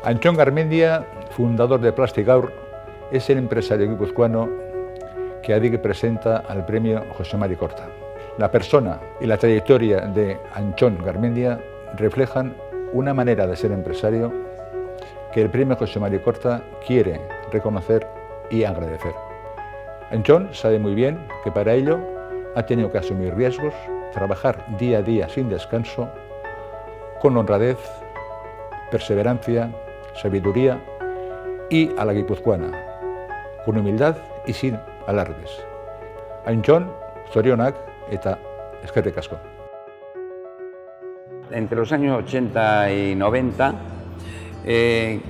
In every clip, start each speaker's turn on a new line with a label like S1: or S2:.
S1: Antxon Garmendia, fundador de Plastigaur, es el empresario guipuzcoano que ADIC presenta al premio José Mari Corta. La persona y la trayectoria de Antxon Garmendia reflejan una manera de ser empresario que el premio José Mari Corta quiere reconocer y agradecer. Antxon sabe muy bien que para ello ha tenido que asumir riesgos, trabajar día a día sin descanso, con honradez, perseverancia, sabiduría y a la guipuzcoana, con humildad y sin alardes. Antxon, zorionak eta eskerrik asko.
S2: Entre los años 80 y 90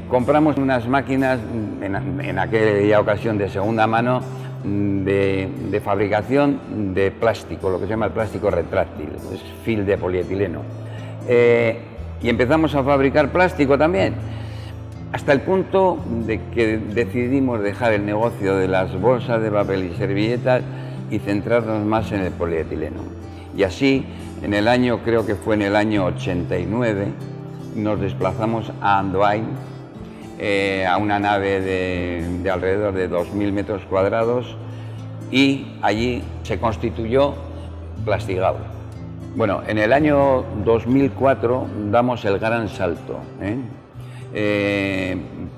S2: compramos unas máquinas, en aquella ocasión de segunda mano, de fabricación de plástico, lo que se llama el plástico retráctil, es film de polietileno. Y empezamos a fabricar plástico también, hasta el punto de que decidimos dejar el negocio de las bolsas de papel y servilletas y centrarnos más en el polietileno. Y así, en el año, creo que fue en el año 89, nos desplazamos a Andoain, a una nave de alrededor de 2.000 metros cuadrados, y allí se constituyó Plastigaur. Bueno, en el año 2004 damos el gran salto,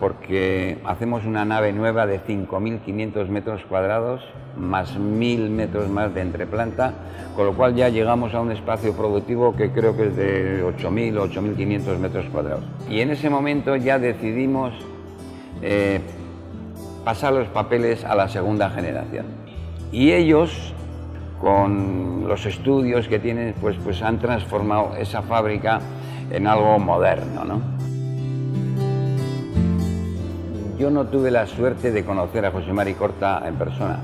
S2: porque hacemos una nave nueva de 5.500 metros cuadrados, más 1.000 metros más de entreplanta, con lo cual ya llegamos a un espacio productivo que creo que es de 8.000 o 8.500 metros cuadrados. Y en ese momento ya decidimos pasar los papeles a la segunda generación. Y ellos, con los estudios que tienen, pues han transformado esa fábrica en algo moderno, ¿no? Yo no tuve la suerte de conocer a José Mari Corta en persona,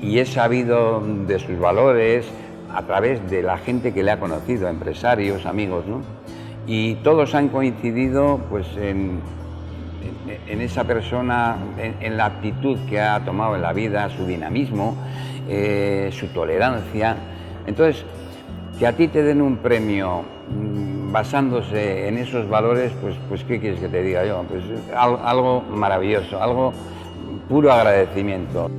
S2: y he sabido de sus valores a través de la gente que le ha conocido, empresarios, amigos, ¿no? Y todos han coincidido pues, en esa persona, en la actitud que ha tomado en la vida, su dinamismo, su tolerancia. Entonces, que a ti te den un premio basándose en esos valores, pues ¿qué quieres que te diga yo? Pues algo maravilloso, algo puro agradecimiento.